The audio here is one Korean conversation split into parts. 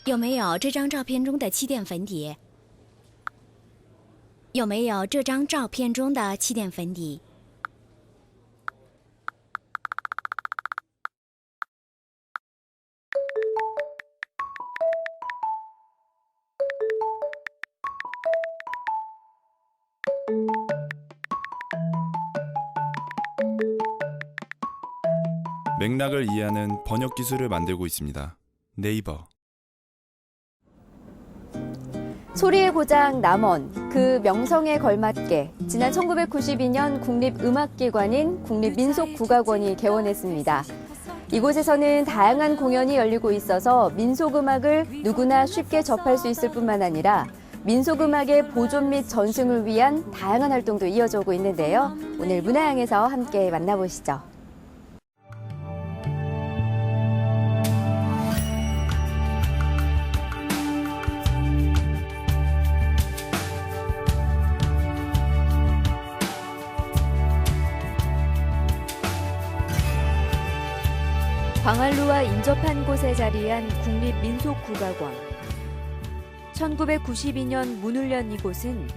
有没有这张照片中的气垫粉底？有没有这张照片中的气垫粉底？ 맥락을 이해하는 번역 기술을 만들고 있습니다. 네이버. 소리의 고장 남원, 그 명성에 걸맞게 지난 1992년 국립음악기관인 국립민속국악원이 개원했습니다. 이곳에서는 다양한 공연이 열리고 있어서 민속음악을 누구나 쉽게 접할 수 있을 뿐만 아니라 민속음악의 보존 및 전승을 위한 다양한 활동도 이어져 오고 있는데요. 오늘 문화향에서 함께 만나보시죠. 광활루와 인접한 곳에 자리한 국립민속국악원. 1992년 문을 연 이곳은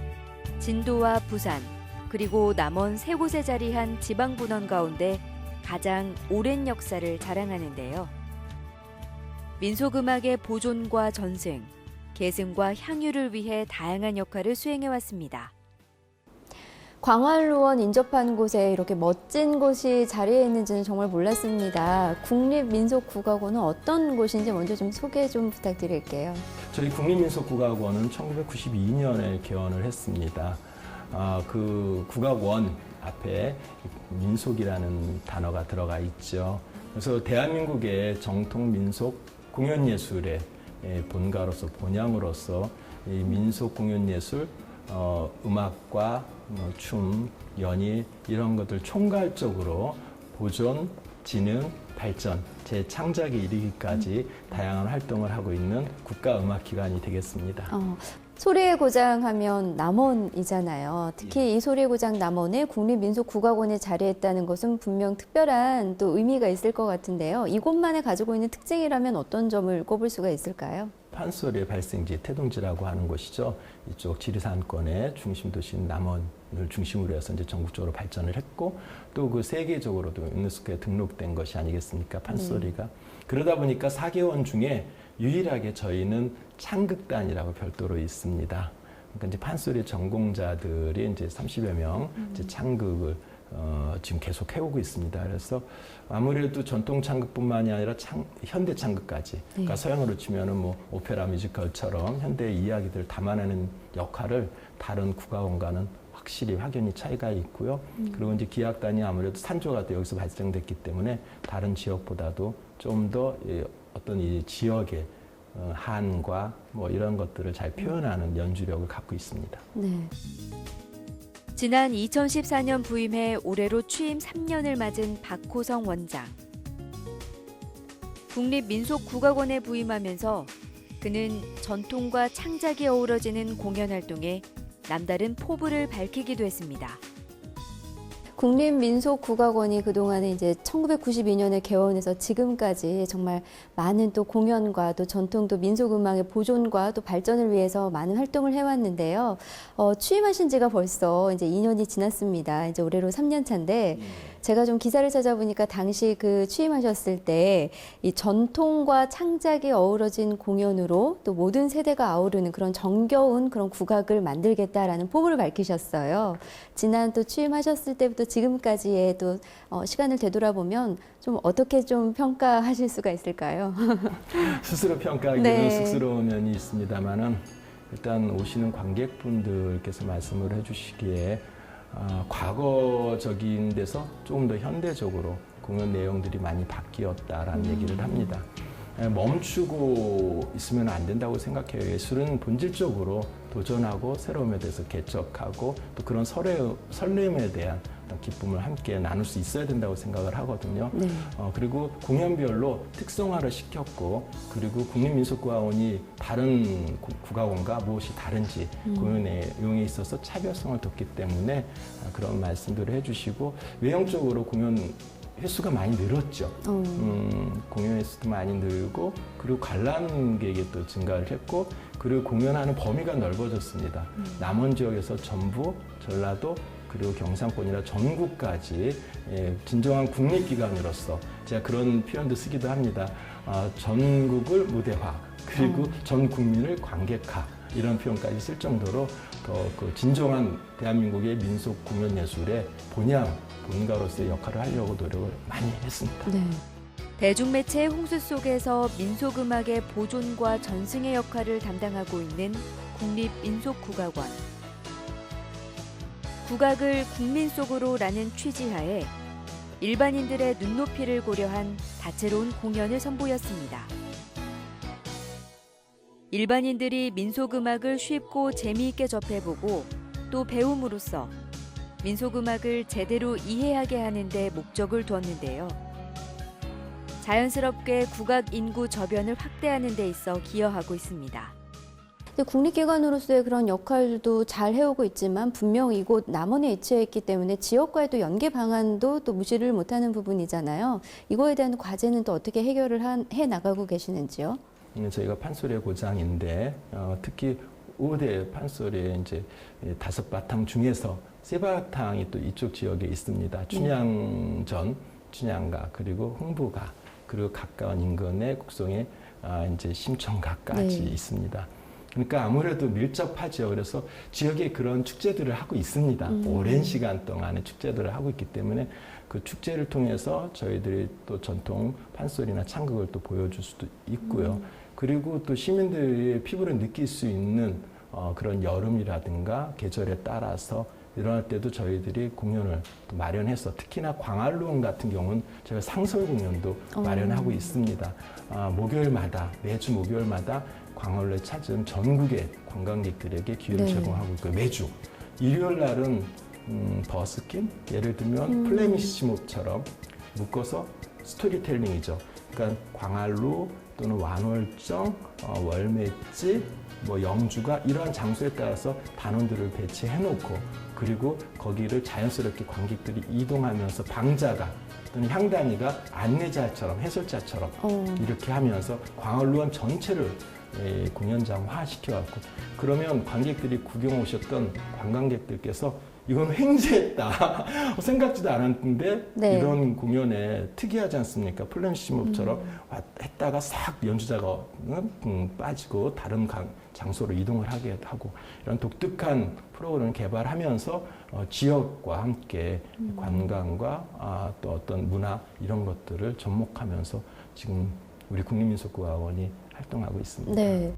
진도와 부산, 그리고 남원 세 곳에 자리한 지방분원 가운데 가장 오랜 역사를 자랑하는데요. 민속음악의 보존과 전승, 계승과 향유를 위해 다양한 역할을 수행해왔습니다. 광활루원 인접한 곳에 이렇게 멋진 곳이 자리해 있는지는 정말 몰랐습니다. 국립민속국악원은 어떤 곳인지 먼저 좀 소개 좀 부탁드릴게요. 저희 국립민속국악원은 1992년에 개원을 했습니다. 그 국악원 앞에 민속이라는 단어가 들어가 있죠. 그래서 대한민국의 정통 민속 공연예술의 본가로서 본향으로서 이 민속 공연예술 음악과 춤, 연희 이런 것들 총괄적으로 보존, 진흥, 발전, 재창작에 이르기까지 다양한 활동을 하고 있는 국가음악기관이 되겠습니다. 소리의 고장 하면 남원이잖아요. 특히 이 소리의 고장 남원에 국립민속국악원에 자리했다는 것은 분명 특별한 또 의미가 있을 것 같은데요. 이곳만에 가지고 있는 특징이라면 어떤 점을 꼽을 수가 있을까요? 판소리의 발생지 태동지라고 하는 곳이죠. 이쪽 지리산권의 중심 도시인 남원을 중심으로 해서 이제 전국적으로 발전을 했고 또 그 세계적으로도 유네스코에 등록된 것이 아니겠습니까? 판소리가. 그러다 보니까 4개원 중에 유일하게 저희는 창극단이라고 별도로 있습니다. 그러니까 이제 판소리 전공자들이 이제 30여 명 이제 창극을 지금 계속 해오고 있습니다. 그래서 아무래도 전통 창극뿐만이 아니라 현대 창극까지, 그러니까 서양으로 치면은 뭐 오페라 뮤지컬처럼 현대의 이야기들을 담아내는 역할을 다른 국악원과는 확실히 확연히 차이가 있고요. 그리고 이제 기악단이 아무래도 산조가 또 여기서 발생됐기 때문에 다른 지역보다도 좀 더 어떤 이 지역의 한과 뭐 이런 것들을 잘 표현하는 연주력을 갖고 있습니다. 네. 지난 2014년 부임해 올해로 취임 3년을 맞은 박호성 원장. 국립민속국악원에 부임하면서 그는 전통과 창작이 어우러지는 공연 활동에 남다른 포부를 밝히기도 했습니다. 국립민속국악원이 그동안에 이제 1992년에 개원해서 지금까지 정말 많은 또 공연과 또 전통도 민속음악의 보존과 또 발전을 위해서 많은 활동을 해왔는데요. 취임하신 지가 벌써 이제 2년이 지났습니다. 이제 올해로 3년 차인데 제가 좀 기사를 찾아보니까 당시 그 취임하셨을 때 이 전통과 창작이 어우러진 공연으로 또 모든 세대가 아우르는 그런 정겨운 그런 국악을 만들겠다라는 포부를 밝히셨어요. 지난 또 취임하셨을 때부터 지금까지의 또 시간을 되돌아보면 좀 어떻게 좀 평가하실 수가 있을까요? 스스로 평가하기는 네. 쑥스러운 면이 있습니다만은 일단 오시는 관객분들께서 말씀을 해주시기에 과거적인 데서 조금 더 현대적으로 공연 내용들이 많이 바뀌었다라는 얘기를 합니다. 멈추고 있으면 안 된다고 생각해요. 예술은 본질적으로 도전하고 새로움에 대해서 개척하고 또 그런 설렘에 대한 기쁨을 함께 나눌 수 있어야 된다고 생각을 하거든요. 네. 그리고 공연별로 특성화를 시켰고 그리고 국립민속국악원이 다른 국악원과 무엇이 다른지 공연 내용에 있어서 차별성을 뒀기 때문에 그런 말씀들을 해주시고 외형적으로 공연 횟수가 많이 늘었죠. 공연 횟수도 많이 늘고 그리고 관람객이 또 증가를 했고 그리고 공연하는 범위가 넓어졌습니다. 남원 지역에서 전북, 전라도 그리고 경상권이나 전국까지 진정한 국립기관으로서 제가 그런 표현도 쓰기도 합니다. 전국을 무대화 그리고 전 국민을 관객화 이런 표현까지 쓸 정도로 그 진정한 대한민국의 민속 공연 예술의 본가로서의 역할을 하려고 노력을 많이 했습니다. 네. 대중매체의 홍수 속에서 민속음악의 보존과 전승의 역할을 담당하고 있는 국립민속국악원. 국악을 국민 속으로라는 취지하에 일반인들의 눈높이를 고려한 다채로운 공연을 선보였습니다. 일반인들이 민속음악을 쉽고 재미있게 접해보고 또 배움으로써 민속음악을 제대로 이해하게 하는 데 목적을 두었는데요. 자연스럽게 국악 인구 저변을 확대하는 데 있어 기여하고 있습니다. 국립기관으로서의 그런 역할도 잘 해오고 있지만 분명 이곳 남원에 위치해 있기 때문에 지역과의 또 연계 방안도 또 무시를 못하는 부분이잖아요. 이거에 대한 과제는 또 어떻게 해결을 해 나가고 계시는지요? 저희가 판소리의 고장인데 특히 5대 판소리의 이제 5바탕 중에서 3바탕이 또 이쪽 지역에 있습니다. 춘향전, 춘향가 그리고 흥부가 그리고 가까운 인근의 국송의 이제 심청가까지 있습니다. 그러니까 아무래도 밀접하죠. 그래서 지역에 그런 축제들을 하고 있습니다. 오랜 시간 동안에 축제들을 하고 있기 때문에 그 축제를 통해서 저희들이 또 전통 판소리나 창극을 또 보여줄 수도 있고요. 그리고 또 시민들의 피부를 느낄 수 있는 그런 여름이라든가 계절에 따라서 일어날 때도 저희들이 공연을 또 마련해서 특히나 광활루원 같은 경우는 저희가 상설 공연도 마련하고 있습니다. 목요일마다 매주 목요일마다 광활루에 찾은 전국의 관광객들에게 기회를 제공하고 있고요. 매주 일요일 날은 버스킹 예를 들면 플래미시몹처럼 묶어서 스토리텔링이죠. 그러니까 광활루 또는 완월정, 월맷집, 영주가 이러한 장소에 따라서 단원들을 배치해놓고 그리고 거기를 자연스럽게 관객들이 이동하면서 방자가 또는 향단이가 안내자처럼 해설자처럼 이렇게 하면서 광활루원 전체를 공연장화 시켜왔고 그러면 관객들이 구경 오셨던 관광객들께서 이건 횡재했다. 생각지도 않았는데 이런 공연에 특이하지 않습니까? 플래시몹처럼 했다가 싹 연주자가 빠지고 다른 장소로 이동을 하게 하고 이런 독특한 프로그램을 개발하면서 지역과 함께 관광과 또 어떤 문화 이런 것들을 접목하면서 지금 우리 국립민속국악원이 활동하고 있습니다. 네.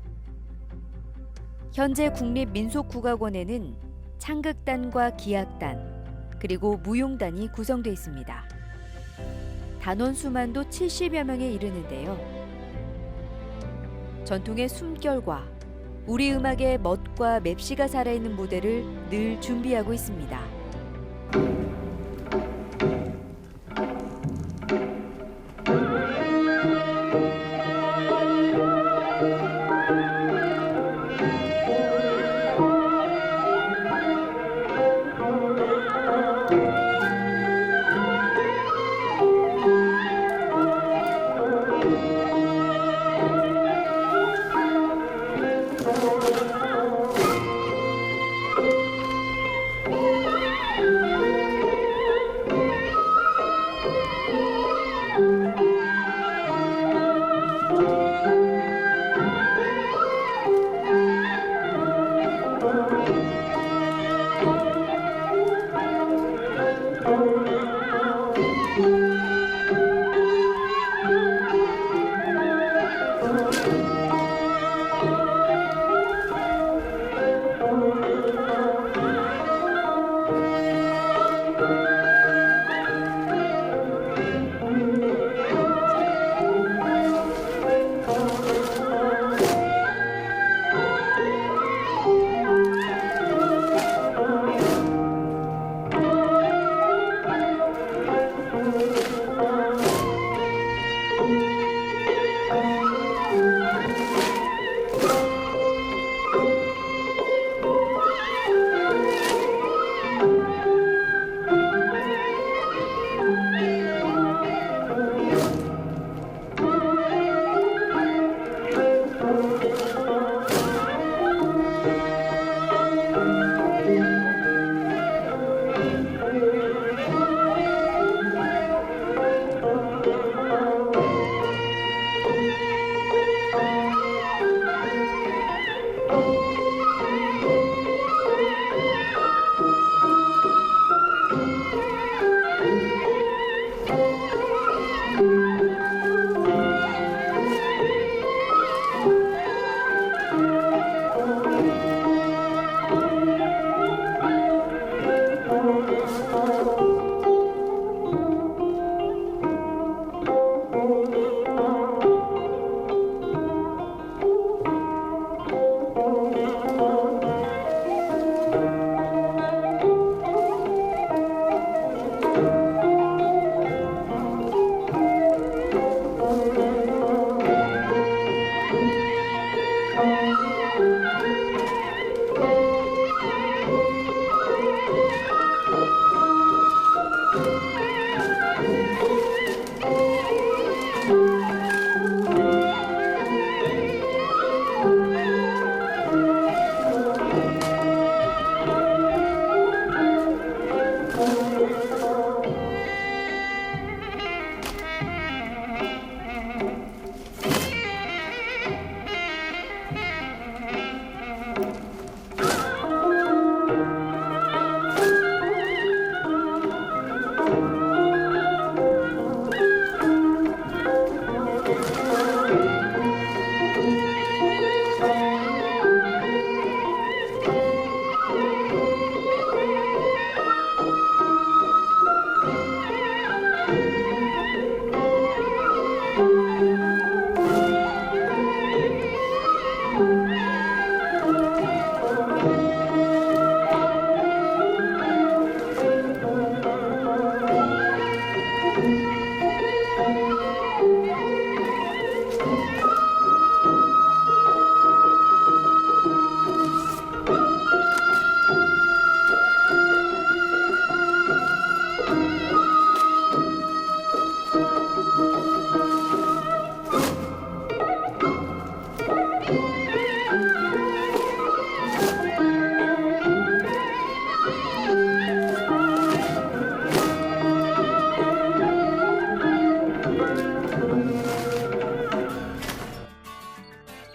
현재 국립민속국악원에는 창극단과 기악단, 그리고 무용단이 구성되어 있습니다. 단원 수만도 70여 명에 이르는데요. 전통의 숨결과 우리 음악의 멋과 맵시가 살아있는 무대를 늘 준비하고 있습니다.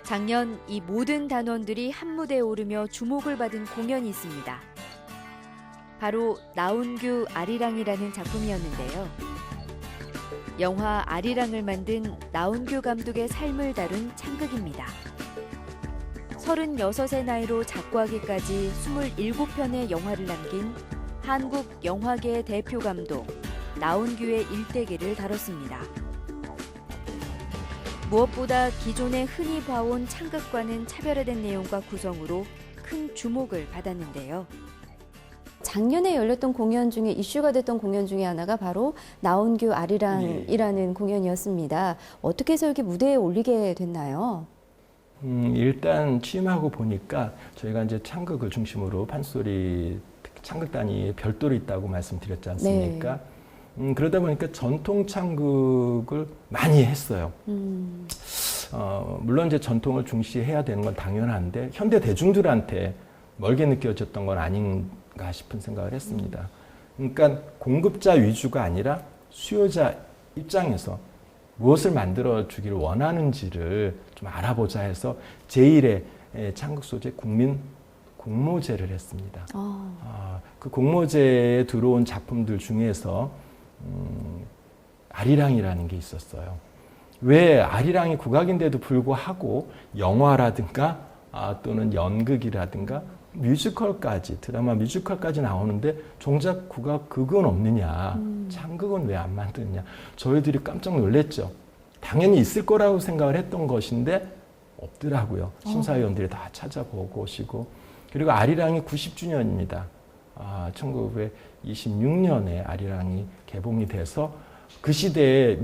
작년 이 모든 단원들이 한 무대에 오르며 주목을 받은 공연이 있습니다. 바로 나운규 아리랑이라는 작품이었는데요. 영화 아리랑을 만든 나운규 감독의 삶을 다룬 창극입니다. 36의 나이로 작고하기까지 27편의 영화를 남긴 한국 영화계의 대표 감독 나운규의 일대기를 다뤘습니다. 무엇보다 기존에 흔히 봐온 창극과는 차별화된 내용과 구성으로 큰 주목을 받았는데요. 작년에 열렸던 공연 중에 이슈가 됐던 공연 중에 하나가 바로 나운규 아리랑이라는 공연이었습니다. 어떻게 해서 이렇게 무대에 올리게 됐나요? 일단 취임하고 보니까 저희가 이제 창극을 중심으로 판소리 창극단이 별도로 있다고 말씀드렸지 않습니까? 그러다 보니까 전통 창극을 많이 했어요. 물론 이제 전통을 중시해야 되는 건 당연한데 현대 대중들한테 멀게 느껴졌던 건 아닌가 싶은 생각을 했습니다. 그러니까 공급자 위주가 아니라 수요자 입장에서 무엇을 만들어 주기를 원하는지를 좀 알아보자 해서 제1회 창극 소재 국민 공모제를 했습니다. 그 공모제에 들어온 작품들 중에서 아리랑이라는 게 있었어요. 왜 아리랑이 국악인데도 불구하고 영화라든가 또는 연극이라든가 뮤지컬까지 드라마 뮤지컬까지 나오는데 정작 국악극은 없느냐, 창극은 왜 안 만드느냐, 저희들이 깜짝 놀랐죠. 당연히 있을 거라고 생각을 했던 것인데 없더라고요. 심사위원들이 다 찾아보고 오시고. 그리고 아리랑이 90주년입니다. 1926년에 아리랑이 개봉이 돼서 그 시대의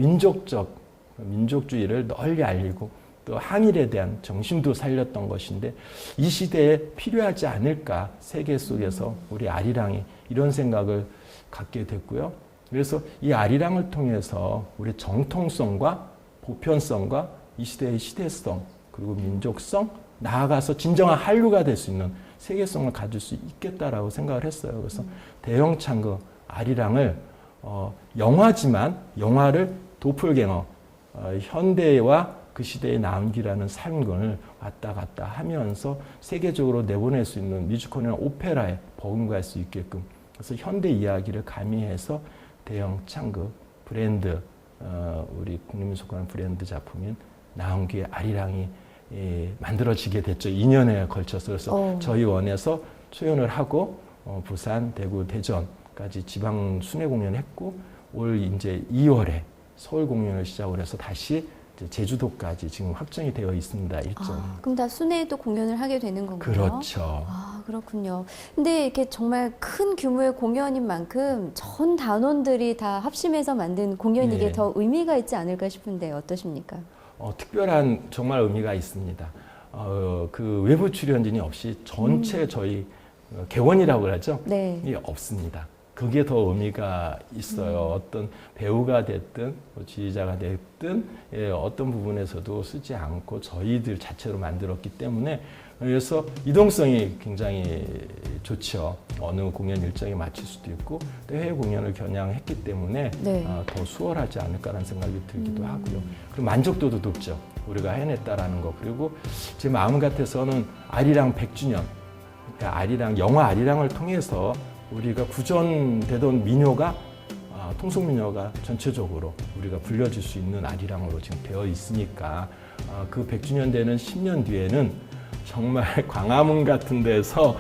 민족주의를 널리 알리고 또 항일에 대한 정신도 살렸던 것인데 이 시대에 필요하지 않을까, 세계 속에서 우리 아리랑이 이런 생각을 갖게 됐고요. 그래서 이 아리랑을 통해서 우리 정통성과 보편성과 이 시대의 시대성 그리고 민족성, 나아가서 진정한 한류가 될 수 있는 세계성을 가질 수 있겠다라고 생각을 했어요. 그래서 대형 창극 아리랑을 영화지만 영화를 도플갱어, 현대와 그 시대의 나운규라는 삶을 왔다 갔다 하면서 세계적으로 내보낼 수 있는 뮤지컬이나 오페라에 버금갈 수 있게끔, 그래서 현대 이야기를 가미해서 대형 창극 브랜드, 우리 국립미술관 브랜드 작품인 나운규의 아리랑이 만들어지게 됐죠. 2년에 걸쳐서. 그래서 저희 원에서 초연을 하고 부산, 대구, 대전까지 지방 순회 공연을 했고 올 이제 2월에 서울 공연을 시작을 해서 다시 이제 제주도까지 지금 확정이 되어 있습니다. 일정. 그럼 다 순회도 공연을 하게 되는 건가요? 그렇죠. 그렇군요. 근데 이렇게 정말 큰 규모의 공연인 만큼 전 단원들이 다 합심해서 만든 공연이기에 더 의미가 있지 않을까 싶은데 어떠십니까? 특별한 정말 의미가 있습니다. 그 외부 출연진이 없이 전체 저희 개원이라고 그러죠? 네. 없습니다. 그게 더 의미가 있어요. 어떤 배우가 됐든 지휘자가 됐든 어떤 부분에서도 쓰지 않고 저희들 자체로 만들었기 때문에, 그래서 이동성이 굉장히 좋죠. 어느 공연 일정에 맞출 수도 있고 또 해외 공연을 겨냥했기 때문에 더 수월하지 않을까라는 생각이 들기도 하고요. 그리고 만족도도 높죠. 우리가 해냈다라는 거. 그리고 제 마음 같아서는 아리랑 100주년, 아리랑, 영화 아리랑을 통해서 우리가 구전되던 민요가 통속민요가 전체적으로 우리가 불려질 수 있는 아리랑으로 지금 되어 있으니까 그 100주년 되는 10년 뒤에는 정말 광화문 같은 데서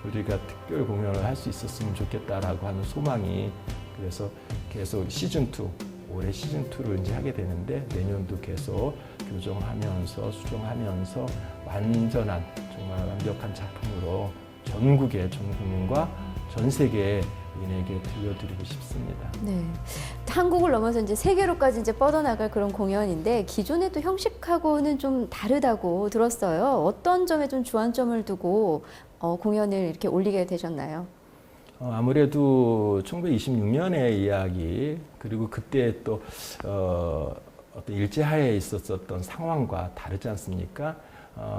우리가 특별 공연을 할 수 있었으면 좋겠다라고 하는 소망이, 그래서 계속 시즌2, 올해 시즌2를 이제 하게 되는데 내년도 계속 교정하면서 수정하면서 완전한 정말 완벽한 작품으로 전국의 전 국민과 전 세계인에게 들려드리고 싶습니다. 네. 한국을 넘어서 이제 세계로까지 이제 뻗어나갈 그런 공연인데 기존의 또 형식하고는 좀 다르다고 들었어요. 어떤 점에 좀 주안점을 두고 공연을 이렇게 올리게 되셨나요? 아무래도 1926년의 이야기, 그리고 그때 또 어떤 일제하에 있었던 상황과 다르지 않습니까?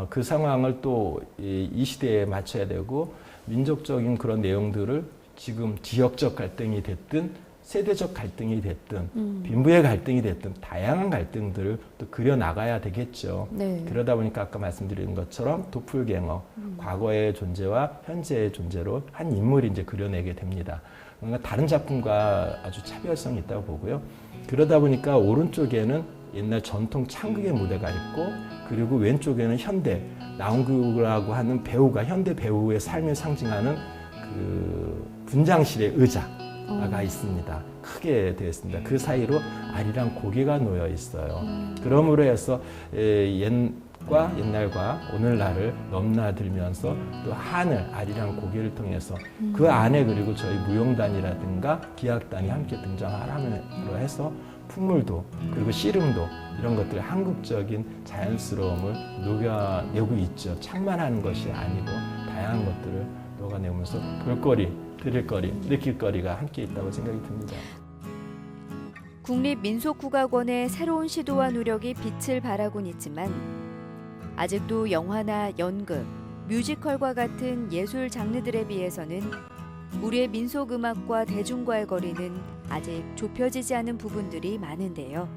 그 상황을 또 이 시대에 맞춰야 되고 민족적인 그런 내용들을 지금 지역적 갈등이 됐든 세대적 갈등이 됐든 빈부의 갈등이 됐든 다양한 갈등들을 또 그려나가야 되겠죠. 네. 그러다 보니까 아까 말씀드린 것처럼 도플갱어, 과거의 존재와 현재의 존재로 한 인물이 이제 그려내게 됩니다. 그러니까 다른 작품과 아주 차별성이 있다고 보고요. 그러다 보니까 오른쪽에는 옛날 전통 창극의 무대가 있고 그리고 왼쪽에는 현대 나온규라고 하는 배우가 현대 배우의 삶을 상징하는 그 분장실의 의자가 있습니다. 크게 되어 있습니다. 그 사이로 아리랑 고개가 놓여 있어요. 그러므로 해서 옛과 옛날과 오늘날을 넘나들면서 또 하늘 아리랑 고개를 통해서 그 안에 그리고 저희 무용단이라든가 기악단이 함께 등장하므로 해서 풍물도 그리고 씨름도 이런 것들 한국적인 자연스러움을 녹여내고 있죠. 창만하는 것이 아니고 다양한 것들을 녹아내면서 볼거리, 들을거리, 느낄거리가 함께 있다고 생각이 듭니다. 국립민속국악원의 새로운 시도와 노력이 빛을 발하곤 있지만 아직도 영화나 연극, 뮤지컬과 같은 예술 장르들에 비해서는 우리의 민속음악과 대중과의 거리는 아직 좁혀지지 않은 부분들이 많은데요.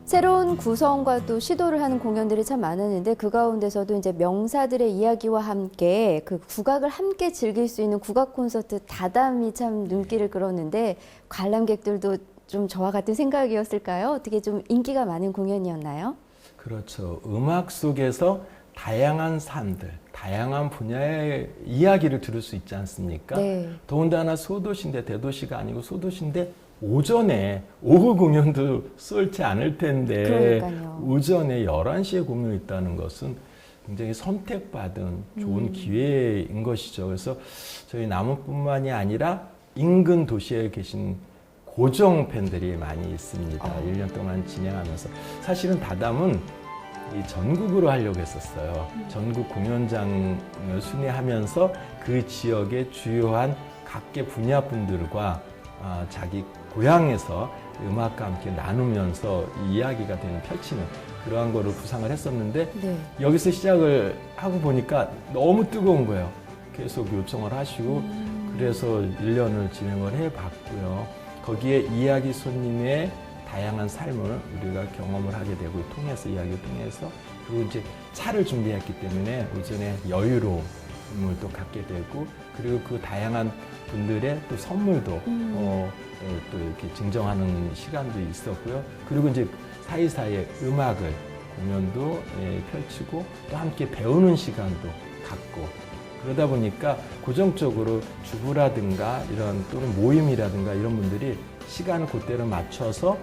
새로운 구성과 또 시도를 하는 공연들이 참 많았는데 그 가운데서도 이제 명사들의 이야기와 함께 그 국악을 함께 즐길 수 있는 국악 콘서트 다담이 참 눈길을 끌었는데 관람객들도 좀 저와 같은 생각이었을까요? 어떻게 좀 인기가 많은 공연이었나요? 그렇죠. 음악 속에서 다양한 삶들, 다양한 분야의 이야기를 들을 수 있지 않습니까? 네. 더군다나 소도시인데 대도시가 아니고 소도시인데 오전에 오후 공연도 쏠지 않을 텐데 그러니까요. 오전에 11시에 공연이 있다는 것은 굉장히 선택받은 좋은 기회인 것이죠. 그래서 저희 남원뿐만이 아니라 인근 도시에 계신 고정 팬들이 많이 있습니다. 1년 동안 진행하면서. 사실은 다담은 이 전국으로 하려고 했었어요. 전국 공연장을 순회하면서 그 지역의 주요한 각계 분야분들과 자기 고향에서 음악과 함께 나누면서 이 이야기가 펼치는 그러한 거를 구상을 했었는데 네. 여기서 시작을 하고 보니까 너무 뜨거운 거예요. 계속 요청을 하시고 그래서 1년을 진행을 해봤고요. 거기에 이야기 손님의 다양한 삶을 우리가 경험을 하게 되고 통해서 이야기를 통해서 그리고 이제 차를 준비했기 때문에 오전에 여유로움을 또 갖게 되고 그리고 그 다양한 분들의 또 선물도 또 이렇게 증정하는 시간도 있었고요. 그리고 이제 사이사이에 음악을 공연도 펼치고 또 함께 배우는 시간도 갖고 그러다 보니까 고정적으로 주부라든가 이런 또는 모임이라든가 이런 분들이 시간을 그때로 맞춰서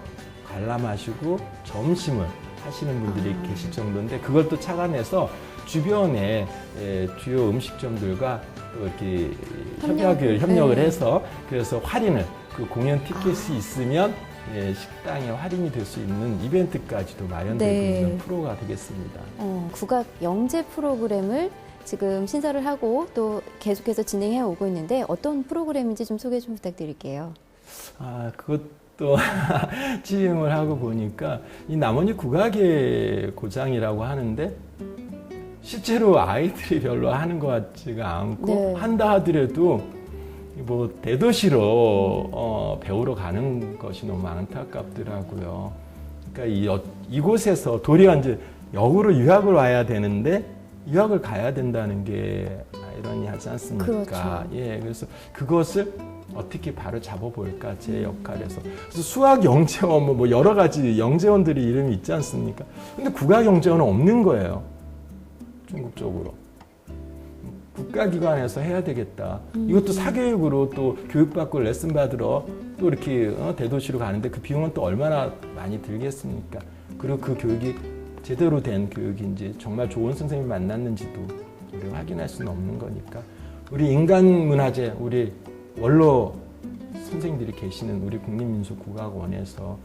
관람하시고 점심을 하시는 분들이 계실 정도인데 그걸 또 착안해서 주변에 주요 음식점들과 또 이렇게 협력을 해서 그래서 할인을 그 공연 티켓이 있으면 식당에 할인이 될 수 있는 이벤트까지도 마련되고 있는 프로가 되겠습니다. 국악 영재 프로그램을 지금 신설을 하고 또 계속해서 진행해 오고 있는데 어떤 프로그램인지 좀 소개 좀 부탁드릴게요. 그것도 취임을 하고 보니까 이 남원이 국악의 고장이라고 하는데 실제로 아이들이 별로 하는 것 같지가 않고 네. 한다 하더라도 뭐 대도시로 배우러 가는 것이 너무 안타깝더라고요. 그러니까 이곳에서 도리어 이제 역으로 유학을 와야 되는데 유학을 가야 된다는 게 아이러니하지 않습니까? 그렇죠. 예, 그래서 그것을 어떻게 바로 잡아볼까 제 역할에서 그래서 수학 영재원 뭐 여러 가지 영재원들이 이름이 있지 않습니까? 근데 국악 영재원은 없는 거예요. 중국 쪽으로. 국가기관에서 해야 되겠다. 이것도 사교육으로 또 교육받고 레슨 받으러 또 이렇게 대도시로 가는데 그 비용은 또 얼마나 많이 들겠습니까? 그리고 그 교육이 제대로 된 교육인지 정말 좋은 선생님을 만났는지도 우리가 확인할 수는 없는 거니까 우리 인간문화재, 우리 원로 선생님들이 계시는 우리 국립민속국악원에서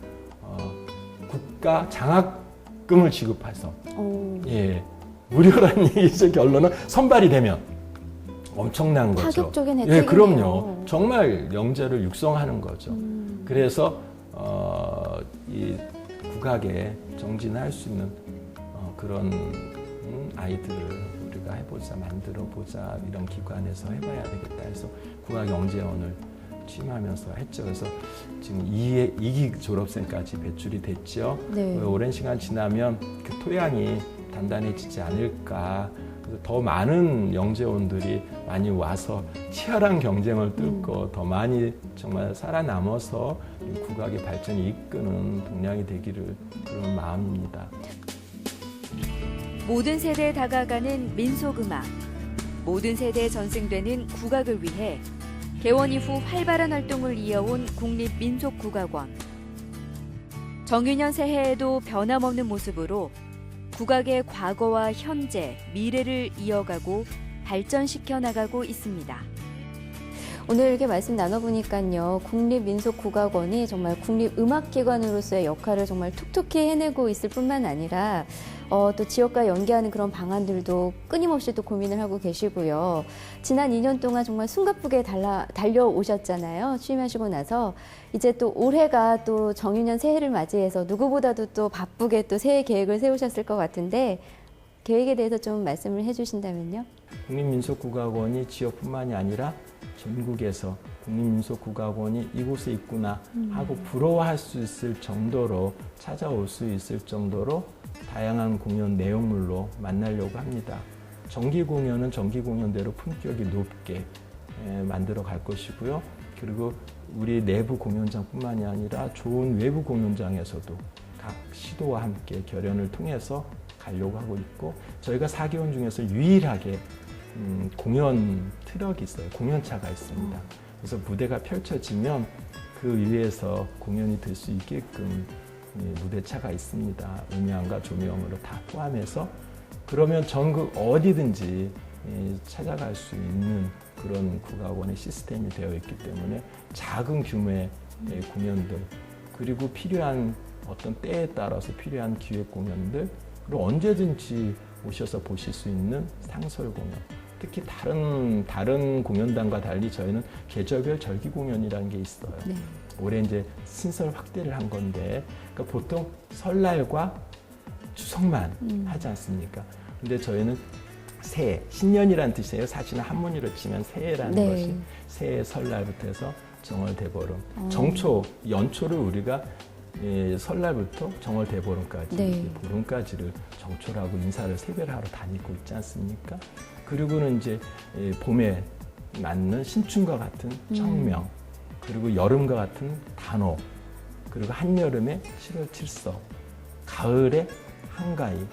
국가 장학금을 지급해서 무료라는 얘기죠. 결론은 선발이 되면 엄청난 거죠. 파격적인 혜택이네요. 예, 그럼요. 정말 영재를 육성하는 거죠. 그래서 이 국악에 정진할 수 있는 그런 아이들을 우리가 해보자, 만들어보자 이런 기관에서 해봐야 되겠다 해서 국악영재원을 취임하면서 했죠. 그래서 지금 2기 졸업생까지 배출이 됐죠. 네. 오랜 시간 지나면 그 토양이 단단해지지 않을까. 그래서 더 많은 영재원들이 많이 와서 치열한 경쟁을 뚫고 더 많이 정말 살아남아서 이 국악의 발전이 이끄는 동량이 되기를 그런 마음입니다. 모든 세대에 다가가는 민속음악, 모든 세대에 전승되는 국악을 위해 개원 이후 활발한 활동을 이어온 국립민속국악원. 정유년 새해에도 변함없는 모습으로 국악의 과거와 현재, 미래를 이어가고 발전시켜 나가고 있습니다. 오늘 이렇게 말씀 나눠보니까요, 국립민속국악원이 정말 국립음악기관으로서의 역할을 정말 톡톡히 해내고 있을 뿐만 아니라 또 지역과 연계하는 그런 방안들도 끊임없이 또 고민을 하고 계시고요. 지난 2년 동안 정말 숨가쁘게 달려오셨잖아요. 취임하시고 나서 이제 또 올해가 또 정유년 새해를 맞이해서 누구보다도 또 바쁘게 또 새해 계획을 세우셨을 것 같은데 계획에 대해서 좀 말씀을 해주신다면요. 국립민속국악원이 지역뿐만이 아니라 전국에서 국립민속국악원이 이곳에 있구나 하고 부러워할 수 있을 정도로 찾아올 수 있을 정도로 다양한 공연 내용물로 만나려고 합니다. 정기 공연은 정기 공연대로 품격이 높게 만들어 갈 것이고요. 그리고 우리 내부 공연장뿐만이 아니라 좋은 외부 공연장에서도 각 시도와 함께 결연을 통해서 가려고 하고 있고, 저희가 4개원 중에서 유일하게 공연 트럭이 있어요. 공연차가 있습니다. 그래서 무대가 펼쳐지면 그 위에서 공연이 될 수 있게끔 무대차가 있습니다. 음향과 조명으로 다 포함해서. 그러면 전국 어디든지 찾아갈 수 있는 그런 국악원의 시스템이 되어 있기 때문에 작은 규모의 공연들, 그리고 필요한 어떤 때에 따라서 필요한 기획 공연들, 그리고 언제든지 오셔서 보실 수 있는 상설 공연. 특히 다른 공연단과 달리 저희는 계절별 절기 공연이라는 게 있어요. 네. 올해 이제 신설 확대를 한 건데, 그러니까 보통 설날과 추석만 하지 않습니까? 근데 저희는 새해, 신년이라는 뜻이에요. 사실은 한문으로 치면 새해라는 네. 것이 새해 설날부터 해서 정월 대보름, 정초, 연초를 우리가 설날부터 정월 대보름까지, 네. 보름까지를 정초라고 인사를 세배를 하러 다니고 있지 않습니까? 그리고는 이제 봄에 맞는 신춘과 같은 청명, 그리고 여름과 같은 단오, 그리고 한여름에 7월 칠석, 가을에 한가위,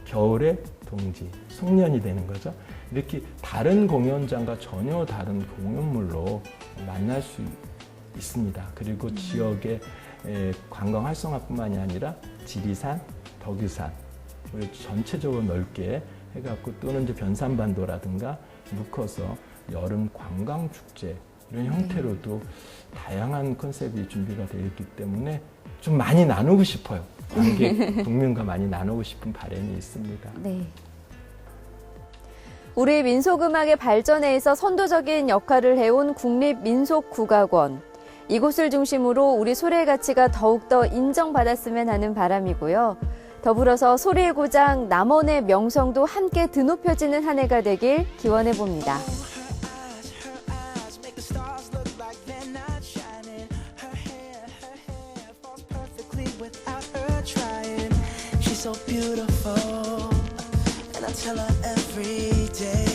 겨울에 동지, 송년이 되는 거죠. 이렇게 다른 공연장과 전혀 다른 공연물로 만날 수 있습니다. 그리고 지역의 관광 활성화뿐만이 아니라 지리산, 덕유산, 전체적으로 넓게 해갖고, 또는 이제 변산반도라든가 묶어서 여름 관광 축제 이런 형태로도 다양한 컨셉이 준비가 되어 있기 때문에 좀 많이 나누고 싶어요. 관객 국민과 많이 나누고 싶은 바람이 있습니다. 네. 우리 민속음악의 발전에 있어 선도적인 역할을 해온 국립민속국악원. 이곳을 중심으로 우리 소리의 가치가 더욱더 인정받았으면 하는 바람이고요. 더불어서 소리의 고장 남원의 명성도 함께 드높여지는 한 해가 되길 기원해 봅니다. So beautiful, and I tell her every day.